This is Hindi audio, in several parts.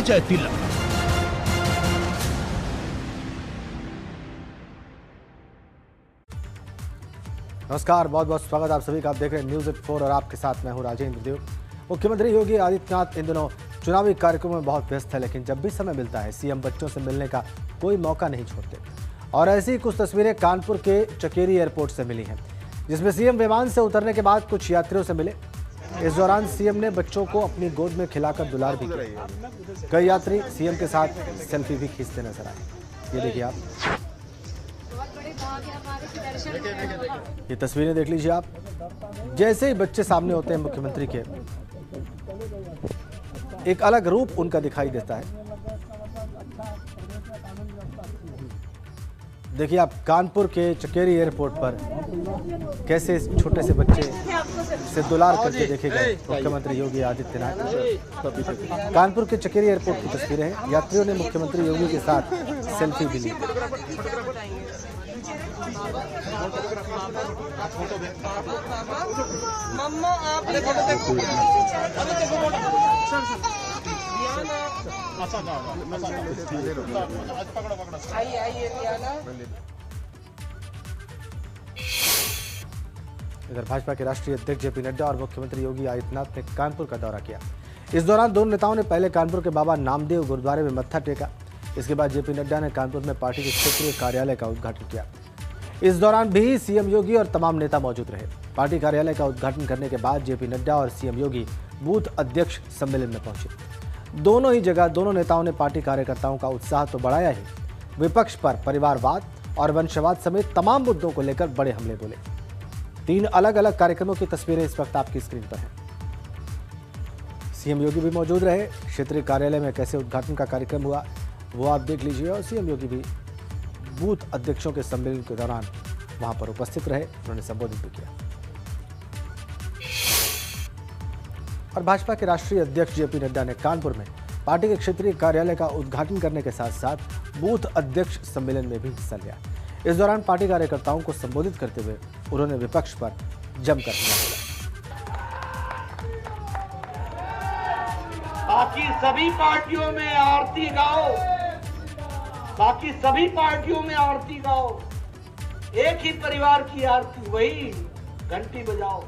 परिचय तिलक। नमस्कार, बहुत बहुत स्वागत आप सभी का। आप देख रहे हैं न्यूज़ 84 और आपके साथ मैं हूं राजेंद्र देव। मुख्यमंत्री योगी आदित्यनाथ इन दिनों चुनावी कार्यक्रमों में बहुत व्यस्त है, लेकिन जब भी समय मिलता है सीएम बच्चों से मिलने का कोई मौका नहीं छोड़ते। और ऐसी कुछ तस्वीरें कानपुर के चकेरी एयरपोर्ट से मिली हैं, जिसमें सीएम विमान से उतरने के बाद कुछ यात्रियों से मिले। इस दौरान सीएम ने बच्चों को अपनी गोद में खिलाकर दुलार भी किया। कई यात्री सीएम के साथ सेल्फी भी खींचते नजर आए। ये देखिए आप, ये तस्वीरें देख लीजिए आप। जैसे ही बच्चे सामने होते हैं मुख्यमंत्री के, एक अलग रूप उनका दिखाई देता है। देखिए आप कानपुर के चकेरी एयरपोर्ट पर कैसे छोटे से बच्चे से दुलार करके देखे गए मुख्यमंत्री योगी आदित्यनाथ। कानपुर के चकेरी एयरपोर्ट की तस्वीरें हैं। यात्रियों ने मुख्यमंत्री योगी के साथ सेल्फी भी ली। मम्मा आपने फोटो देखो। इधर भाजपा के राष्ट्रीय अध्यक्ष जेपी नड्डा और मुख्यमंत्री योगी आदित्यनाथ ने कानपुर का दौरा किया। इस दौरान दोनों नेताओं ने पहले कानपुर के बाबा नामदेव गुरुद्वारे में मत्था टेका। इसके बाद जेपी नड्डा ने कानपुर में पार्टी के क्षेत्रीय कार्यालय का उद्घाटन किया। इस दौरान भी सीएम योगी और तमाम नेता मौजूद रहे। पार्टी कार्यालय का उद्घाटन करने के बाद जेपी नड्डा और सीएम योगी बूथ अध्यक्ष सम्मेलन में पहुंचे। दोनों ही जगह दोनों नेताओं ने पार्टी कार्यकर्ताओं का उत्साह तो बढ़ाया ही, विपक्ष पर परिवारवाद और वंशवाद समेत तमाम मुद्दों को लेकर बड़े हमले बोले। 3 अलग अलग कार्यक्रमों की तस्वीरें इस वक्त आपकी स्क्रीन पर हैं। सीएम योगी भी मौजूद रहे। क्षेत्रीय कार्यालय में कैसे उद्घाटन का कार्यक्रम हुआ वो आप देख लीजिए। और सीएम योगी भी बूथ अध्यक्षों के सम्मेलन के दौरान वहां पर उपस्थित रहे, उन्होंने संबोधित भी किया। और भाजपा के राष्ट्रीय अध्यक्ष जेपी नड्डा ने कानपुर में पार्टी के क्षेत्रीय कार्यालय का उद्घाटन करने के साथ साथ बूथ अध्यक्ष सम्मेलन में भी हिस्सा लिया। इस दौरान पार्टी कार्यकर्ताओं को संबोधित करते हुए उन्होंने विपक्ष पर जमकर हमला बोला। बाकी सभी पार्टियों में आरती गाओ, बाकी सभी पार्टियों में आरती गाओ, एक ही परिवार की आरती, वही घंटी बजाओ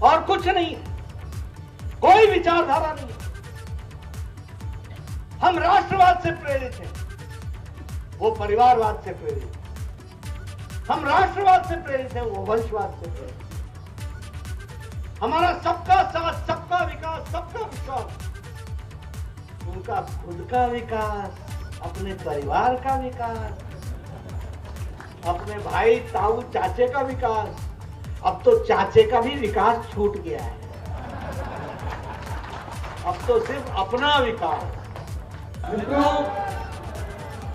और कुछ नहीं, कोई विचारधारा नहीं। हम राष्ट्रवाद से प्रेरित हैं, वो परिवारवाद से प्रेरित। हम राष्ट्रवाद से प्रेरित हैं, वो वंशवाद से प्रेरित। हमारा सबका साथ, सबका विकास, सबका विश्वास। उनका खुद का विकास, अपने परिवार का विकास, अपने भाई ताऊ चाचे का विकास। अब तो चाचे का भी विकास छूट गया है, अब तो सिर्फ अपना विकास। मित्रों,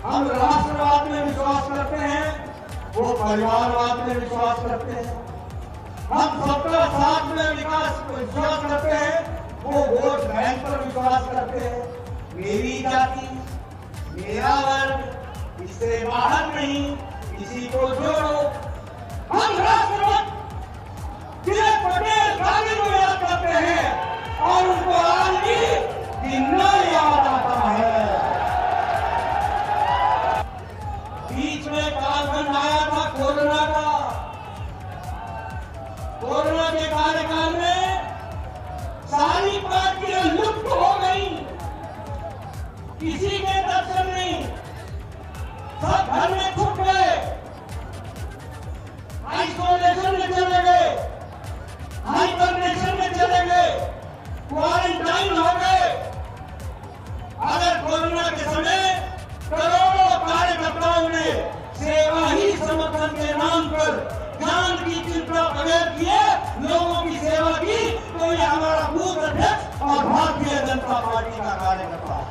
हम राष्ट्रवाद में विश्वास करते हैं, वो परिवारवाद में विश्वास करते हैं। हम सबका साथ में विकास विश्वास करते हैं, वो वोट बैंक पर विश्वास करते हैं। मेरी जाति, मेरा वर्ग, इससे बाहर नहीं, किसी को जोड़ो। हम राष्ट्रवाद पटेल गांधी को याद करते हैं और उनको आज भी दिन याद आता है। बीच में कालखंड आया था कोरोना का। कोरोना के कार्यकाल में सारी पार्टियां लुप्त हो गई, किसी के दर्शन नहीं, सब घर में छुप गए, आइसोलेशन में चले गए, हाइबरनेशन में चले गए, क्वारंटाइन हो गए। अगर कोरोना के समय करोड़ों कार्यकर्ताओं ने सेवा ही समर्थन के नाम पर जान की चिंता बगैर किए लोगों की सेवा की, तो ये हमारा बूथ अध्यक्ष और भारतीय जनता पार्टी का कार्यकर्ता है।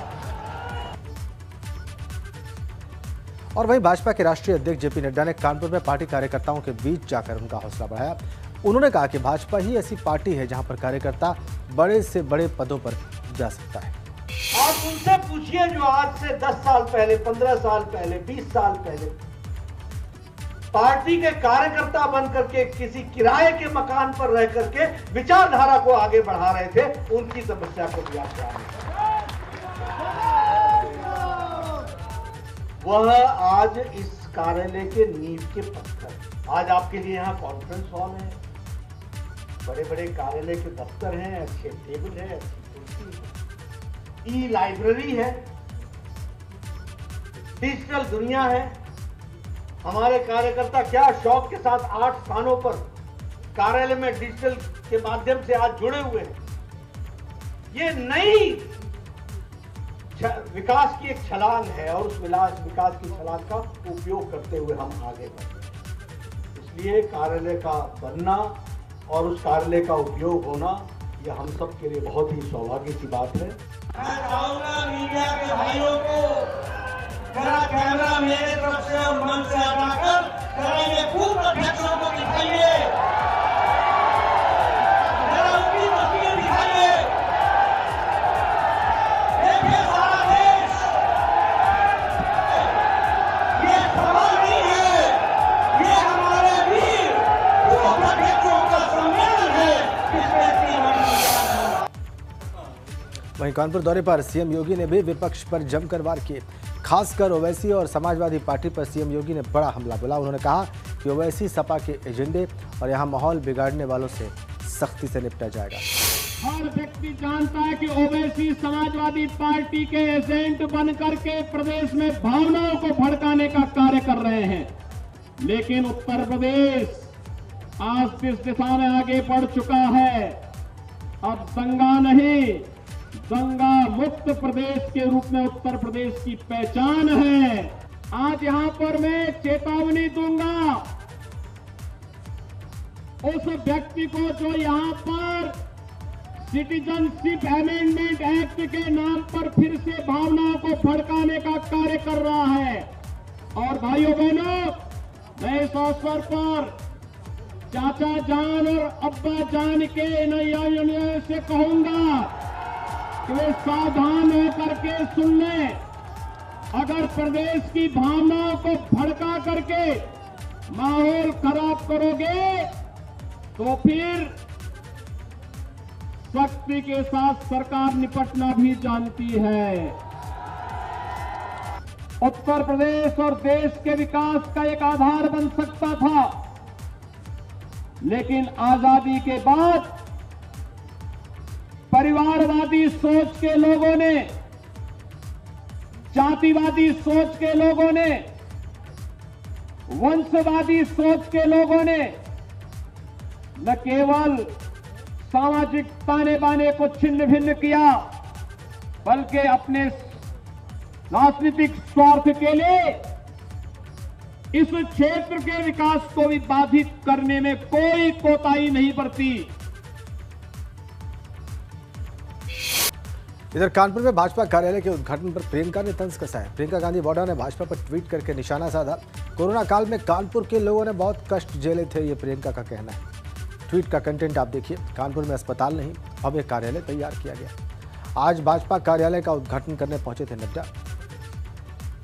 और वहीं भाजपा के राष्ट्रीय अध्यक्ष जेपी नड्डा ने कानपुर में पार्टी कार्यकर्ताओं के बीच जाकर उनका हौसला बढ़ाया। उन्होंने कहा कि भाजपा ही ऐसी पार्टी है जहां पर कार्यकर्ता बड़े से बड़े पदों पर जा सकता है। आप उनसे पूछिए जो आज से 10 साल पहले, 15 साल पहले, 20 साल पहले पार्टी के कार्यकर्ता बन करके किसी किराए के मकान पर रह करके विचारधारा को आगे बढ़ा रहे थे, उनकी समस्या को भी आप जानें। वह आज इस कार्यालय के नींव के पत्थर। आज आपके लिए यहाँ कॉन्फ्रेंस हॉल है, बड़े बड़े कार्यालय के दफ्तर हैं, अच्छे टेबल है, अच्छी कुर्सी है, ई लाइब्रेरी है, डिजिटल दुनिया है। हमारे कार्यकर्ता क्या शौक के साथ 8 स्थानों पर कार्यालय में डिजिटल के माध्यम से आज जुड़े हुए हैं। ये नई विकास की एक छलांग है और उस विकास की छलांग का उपयोग करते हुए हम आगे बढ़े। इसलिए कार्यालय का बनना और उस कार्यालय का उपयोग होना यह हम सब के लिए बहुत ही सौभाग्य की बात है। मैं चाहूंगा मीडिया के भाइयों को जरा कैमरा मेरे तरफ से और मन से हटाकर जरा ये पूर्व अध्यक्षों को दिखाइए, जरा उनकी तस्वीर दिखाइए। देखिए सारा देश, ये सभा नहीं है, ये हमारे वीर पूर्व अध्यक्षों का सम्मेलन है जिसमें वहीं कानपुर दौरे पर सीएम योगी ने भी विपक्ष पर जमकर वार किए। खासकर ओवैसी और समाजवादी पार्टी पर सीएम योगी ने बड़ा हमला बोला। उन्होंने कहा कि ओवैसी सपा के एजेंडे और यहां माहौल बिगाड़ने वालों से सख्ती से निपटा जाएगा। हर व्यक्ति जानता है कि ओवैसी समाजवादी पार्टी के एजेंट बनकर के प्रदेश में भावनाओं को भड़काने का कार्य कर रहे हैं, लेकिन उत्तर प्रदेश आज इस दिशा में आगे बढ़ चुका है। अब दंगा नहीं, दंगा मुक्त प्रदेश के रूप में उत्तर प्रदेश की पहचान है। आज यहां पर मैं चेतावनी दूंगा उस व्यक्ति को जो यहां पर सिटीजनशिप अमेंडमेंट एक्ट के नाम पर फिर से भावनाओं को भड़काने का कार्य कर रहा है। और भाइयों बहनों, मैं इस अवसर पर चाचा जान और अब्बा जान के नैया से कहूंगा कि वे सावधान होकर के सुन लें। अगर प्रदेश की भावनाओं को भड़का करके माहौल खराब करोगे तो फिर सख्ती के साथ सरकार निपटना भी जानती है। उत्तर प्रदेश और देश के विकास का एक आधार बन सकता था, लेकिन आजादी के बाद परिवारवादी सोच के लोगों ने, जातिवादी सोच के लोगों ने, वंशवादी सोच के लोगों ने न केवल सामाजिक ताने बाने को छिन्न भिन्न किया, बल्कि अपने राजनीतिक स्वार्थ के लिए इस क्षेत्र के विकास को भी बाधित करने में कोई कोताही नहीं बरती। इधर कानपुर में भाजपा कार्यालय के उद्घाटन पर प्रियंका ने तंज कसा है। प्रियंका गांधी वाड्रा ने भाजपा पर ट्वीट करके निशाना साधा। कोरोना काल में कानपुर के लोगों ने बहुत कष्ट झेले थे, ये प्रियंका का कहना है। ट्वीट का कंटेंट आप देखिए। कानपुर में अस्पताल नहीं, अब एक कार्यालय तैयार किया गया। आज भाजपा कार्यालय का उद्घाटन करने पहुंचे थे नड्डा।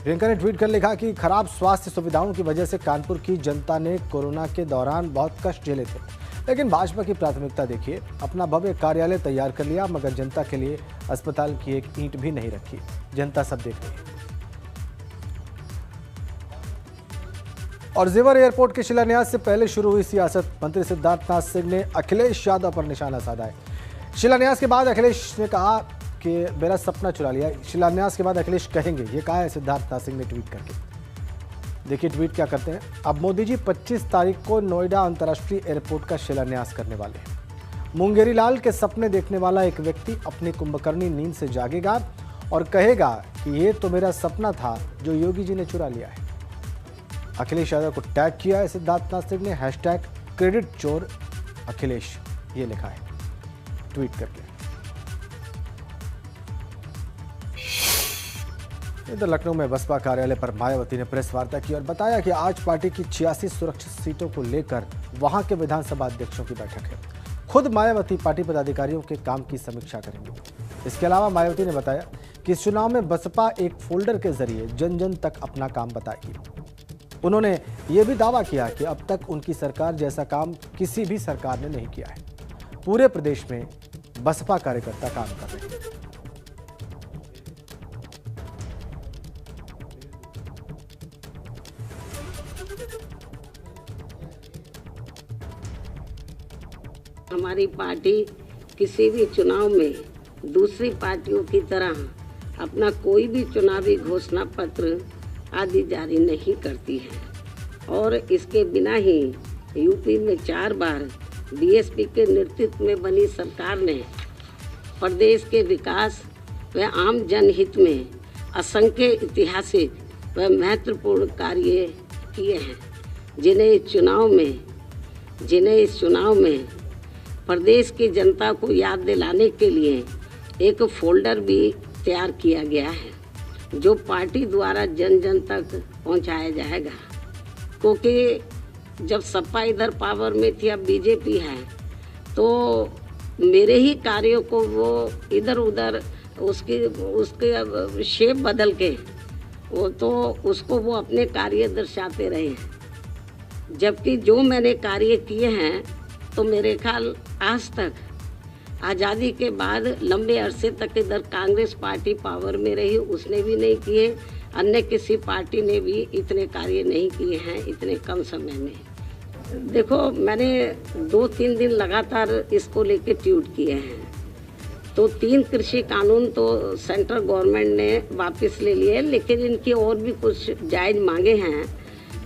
प्रियंका ने ट्वीट कर लिखा कि खराब स्वास्थ्य सुविधाओं की वजह से कानपुर की जनता ने कोरोना के दौरान बहुत कष्ट झेले थे, लेकिन भाजपा की प्राथमिकता देखिए, अपना भव्य कार्यालय तैयार कर लिया, मगर जनता के लिए अस्पताल की एक ईंट भी नहीं रखी। जनता सब देख रही है। और जेवर एयरपोर्ट के शिलान्यास से पहले शुरू हुई सियासत। मंत्री सिद्धार्थनाथ सिंह ने अखिलेश यादव पर निशाना साधा है। शिलान्यास के बाद अखिलेश ने कहा कि मेरा सपना चुरा लिया। शिलान्यास के बाद अखिलेश कहेंगे, ये कहा है सिद्धार्थनाथ सिंह ने ट्वीट करके। देखिए ट्वीट क्या करते हैं। अब मोदी जी 25 तारीख को नोएडा अंतर्राष्ट्रीय एयरपोर्ट का शिलान्यास करने वाले हैं। मुंगेरी लाल के सपने देखने वाला एक व्यक्ति अपनी कुंभकर्णी नींद से जागेगा और कहेगा कि ये तो मेरा सपना था जो योगी जी ने चुरा लिया है। अखिलेश यादव को टैग किया है सिद्धार्थनाथ सिंह ने। #क्रेडिट चोर अखिलेश ये लिखा है ट्वीट करके। इधर लखनऊ में बसपा कार्यालय पर मायावती ने प्रेस वार्ता की और बताया कि आज पार्टी की 86 सुरक्षित सीटों को लेकर वहां के विधानसभा अध्यक्षों की बैठक है। खुद मायावती पार्टी पदाधिकारियों के काम की समीक्षा करेंगे। इसके अलावा मायावती ने बताया कि इस चुनाव में बसपा एक फोल्डर के जरिए जन जन तक अपना काम बताएगी। उन्होंने ये भी दावा किया कि अब तक उनकी सरकार जैसा काम किसी भी सरकार ने नहीं किया है। पूरे प्रदेश में बसपा कार्यकर्ता काम कर रहे हैं। हमारी पार्टी किसी भी चुनाव में दूसरी पार्टियों की तरह अपना कोई भी चुनावी घोषणा पत्र आदि जारी नहीं करती है और इसके बिना ही यूपी में 4 बार बीएसपी के नेतृत्व में बनी सरकार ने प्रदेश के विकास व आम जनहित में असंख्य ऐतिहासिक व महत्वपूर्ण कार्य किए हैं, जिन्हें इस चुनाव में प्रदेश की जनता को याद दिलाने के लिए एक फोल्डर भी तैयार किया गया है, जो पार्टी द्वारा जन जन तक पहुंचाया जाएगा। क्योंकि जब सपा इधर पावर में थी, अब बीजेपी है, तो मेरे ही कार्यों को वो इधर उधर उसके शेप बदल के उसको वो अपने कार्य दर्शाते रहे हैं। जबकि जो मैंने कार्य किए हैं तो मेरे ख्याल आज तक आज़ादी के बाद लंबे अरसे तक इधर कांग्रेस पार्टी पावर में रही, उसने भी नहीं किए, अन्य किसी पार्टी ने भी इतने कार्य नहीं किए हैं इतने कम समय में। देखो, मैंने 2-3 दिन लगातार इसको लेके ट्वीट किए हैं। तो 3 कृषि कानून तो सेंट्रल गवर्नमेंट ने वापस ले लिए, लेकिन इनकी और भी कुछ जायज़ मांगे हैं।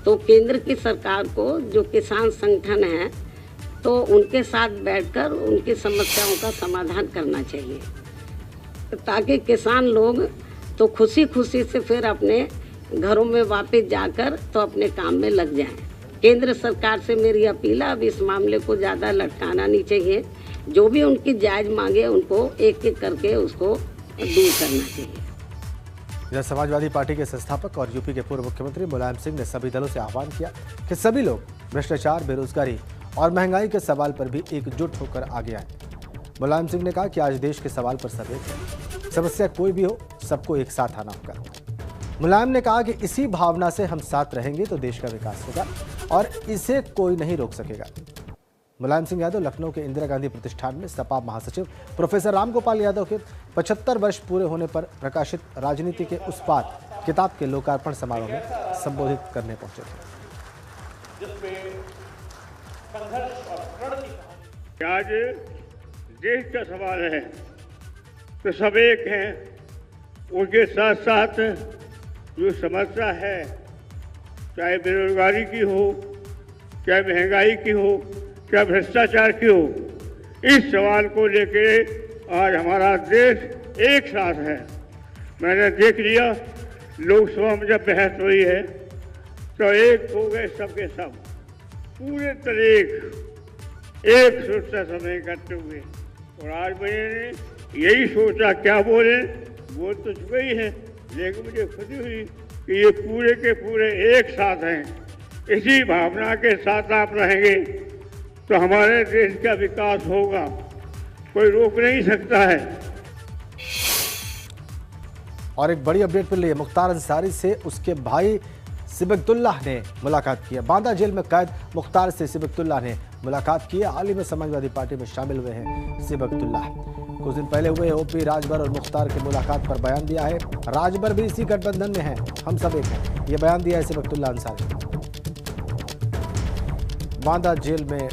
तो केंद्र की सरकार को, जो किसान संगठन हैं, तो उनके साथ बैठकर उनकी समस्याओं का समाधान करना चाहिए, ताकि किसान लोग तो खुशी खुशी से फिर अपने घरों में वापस जाकर तो अपने काम में लग जाएं। केंद्र सरकार से मेरी अपील है, अब इस मामले को ज़्यादा लटकाना नहीं चाहिए। जो भी उनकी जायज़ मांगे उनको एक एक करके उसको दूर करना चाहिए। इधर समाजवादी पार्टी के संस्थापक और यूपी के पूर्व मुख्यमंत्री मुलायम सिंह ने सभी दलों से आह्वान किया कि सभी लोग भ्रष्टाचार, बेरोजगारी और महंगाई के सवाल पर भी एकजुट होकर आगे आए। मुलायम सिंह ने कहा कि आज देश के सवाल पर सब एक है, समस्या कोई भी हो, सबको एक साथ आना होगा। मुलायम ने कहा कि इसी भावना से हम साथ रहेंगे तो देश का विकास होगा और इसे कोई नहीं रोक सकेगा। मुलायम सिंह यादव लखनऊ के इंदिरा गांधी प्रतिष्ठान में सपा महासचिव प्रोफेसर रामगोपाल यादव के 75 वर्ष पूरे होने पर प्रकाशित राजनीति के उस पार किताब के लोकार्पण समारोह में संबोधित करने पहुंचे थे। आज देश का सवाल है तो सब एक हैं, उनके साथ साथ जो समस्या है, चाहे बेरोजगारी की हो, चाहे महंगाई की हो, चाहे भ्रष्टाचार की हो, इस सवाल को लेके आज हमारा देश एक साथ है। मैंने देख लिया लोकसभा में जब बहस हुई है तो एक हो गए सबके सब, पूरे तरीक एक सोचता समय करते हुए, और आज मैंने यही सोचा क्या बोले, बोल तो चुके ही है, लेकिन मुझे खुशी हुई कि ये पूरे के पूरे एक साथ हैं। इसी भावना के साथ आप रहेंगे तो हमारे देश का विकास होगा, कोई रोक नहीं सकता है। और एक बड़ी अपडेट मिल रही है, मुख्तार अंसारी से उसके भाई सिबगतुल्लाह ने मुलाकात की है। बांदा जेल में कैद मुख्तार से सिबगतुल्लाह ने मुलाकात की है। हाल ही में समाजवादी पार्टी में शामिल हुए हैं सिबगतुल्लाह। कुछ दिन पहले हुए ओपी राजभर और मुख्तार की मुलाकात पर बयान दिया है। राजभर भी इसी गठबंधन में है, हम सब एक हैं, ये बयान दिया है सिबगतुल्लाह अंसारी। बांदा जेल में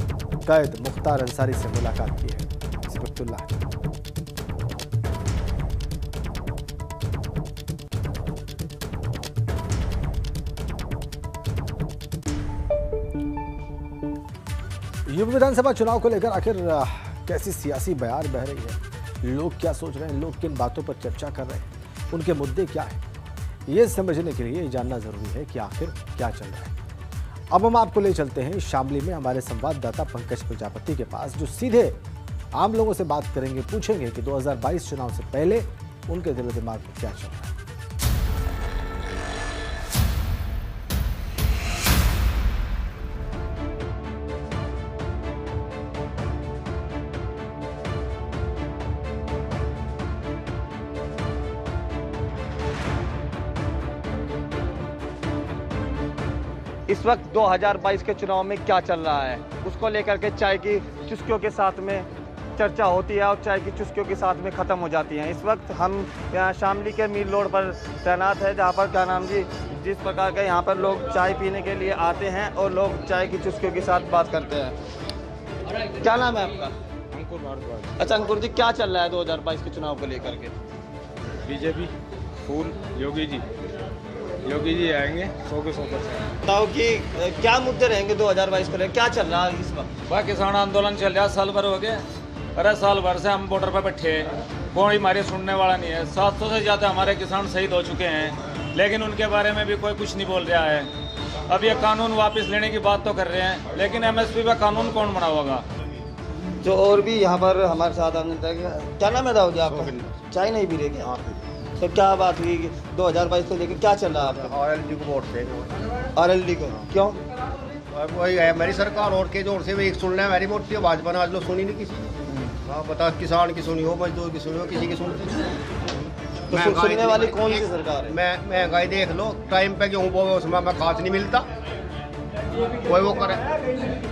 कैद मुख्तार अंसारी से मुलाकात की है सिबगतुल्लाह। यूपी विधानसभा चुनाव को लेकर आखिर कैसी सियासी बयार बह रही है, लोग क्या सोच रहे हैं, लोग किन बातों पर चर्चा कर रहे हैं, उनके मुद्दे क्या हैं, ये समझने के लिए जानना जरूरी है कि आखिर क्या चल रहा है। अब हम आपको ले चलते हैं शामली में हमारे संवाददाता पंकज प्रजापति के पास, जो सीधे आम लोगों से बात करेंगे, पूछेंगे कि 2022 चुनाव से पहले उनके दिलो दिमाग में क्या चल रहा है। इस वक्त 2022 के चुनाव में क्या चल रहा है, उसको लेकर के चाय की चुस्कियों के साथ में चर्चा होती है और चाय की चुस्कियों के साथ में ख़त्म हो जाती हैं। इस वक्त हम यहाँ शामली के मील रोड पर तैनात है, जहाँ पर क्या नाम जी, जिस प्रकार के यहाँ पर लोग चाय पीने के लिए आते हैं और लोग चाय की चुस्कियों के साथ बात करते हैं। क्या नाम है आपका? अंकुर भारद्वाज। अच्छा अंकुर जी, क्या चल रहा है 2022 के चुनाव को लेकर के? बीजेपी फूल योगी जी आएंगे 100 के 100%। बताओ कि क्या मुद्दे रहेंगे 2022 को लेकर, क्या चल रहा है इस वक्त? वह किसान आंदोलन चल रहा है, साल भर हो गए। अरे साल भर से हम बॉर्डर पर बैठे हैं, कोई हमारी सुनने वाला नहीं है। 700 से ज़्यादा हमारे किसान शहीद हो चुके हैं, लेकिन उनके बारे में भी कोई कुछ नहीं बोल रहा है। अब ये कानून वापस लेने की बात तो कर रहे हैं, लेकिन MSP पे कानून कौन बनाएगा? जो और भी यहाँ पर हमारे साथ क्या नाम है दाऊद जी आपका? चाय नहीं पी रहे क्या? तो क्या बात हुई 2022 को लेकर क्या चल रहा है आपका? RLD को वोट देंगे। RLD को क्यों? वही है मेरी सरकार और के जोर से भी एक सुनना है मेरी वोट थी, भाजपा ने आज लोग सुनी नहीं किसी। हाँ बता, किसान की सुनी हो, मजदूर की सुनी हो, किसी की सुनते। तो सुनने वाली कौन सी सरकार है? महंगाई देख लो, टाइम पे गेहूँ बोगे उसमें मैं खाद नहीं मिलता, कोई वो करे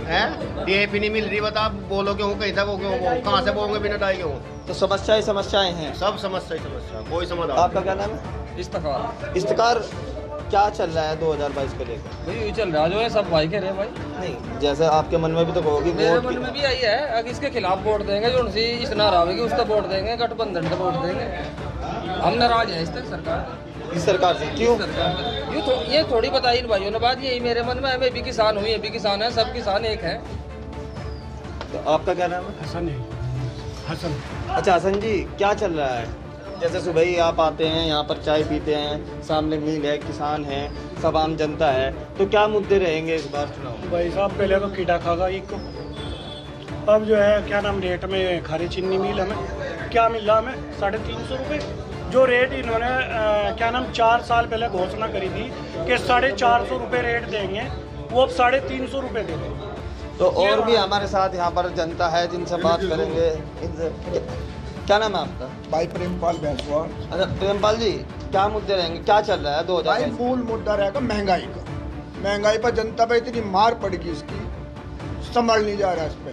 हैं, DAP नहीं मिल रही। बता बोलो गेहूँ कहीं था, वो गेहूँ कहाँ से बोगे बिना डाई गेहूँ? तो समस्याएं हैं, सब समस्या कोई समाधान। आपका क्या नाम है? इफ्तिकार। क्या चल रहा है 2022 को लेकर? भाई यही चल रहा है, जो है सब भाई कह रहे हैं भाई। नहीं, जैसे आपके मन में भी तो होगी, मेरे मन में भी आई है, अगर इसके खिलाफ वोट देंगे, जो उनसे इस नाराज होगी उसका वोट देंगे, गठबंधन का वोट देंगे। हम नाराज हैं इस तक सरकार, इस सरकार से। क्यों? ये थोड़ी बताई इन भाइयों ने बात, यही मेरे मन में है। मैं भी किसान हूँ, ये भी किसान है, सब किसान एक हैं। तो आपका क्या नाम है? हसन। अच्छा हसन जी, क्या चल रहा है? जैसे सुबह ही आप आते हैं यहाँ पर, चाय पीते हैं, सामने मिल है, किसान हैं, सब आम जनता है, तो क्या मुद्दे रहेंगे इस बार चुनाव? भाई साहब पहले तो कीड़ा खागा एक, अब जो है क्या नाम रेट में खारी चीनी मिल हमें क्या मिल रहा, हमें 350 रुपये। जो रेट इन्होंने क्या नाम 4 साल पहले घोषणा करी थी कि 450 रुपये रेट देंगे, वो अब 350 रुपये दे रहे हैं। तो और भी हमारे साथ यहाँ पर जनता है जिनसे बात करेंगे। क्या नाम है आपका? भाई प्रेमपाल बैसवाल। अच्छा प्रेमपाल जी, क्या मुद्दे रहेंगे, क्या चल रहा है 2022? भाई मूल मुद्दा रहेगा महंगाई का। महंगाई पर जनता पे इतनी मार पड़ेगी, इसकी संभल नहीं जा रहा है इस पर।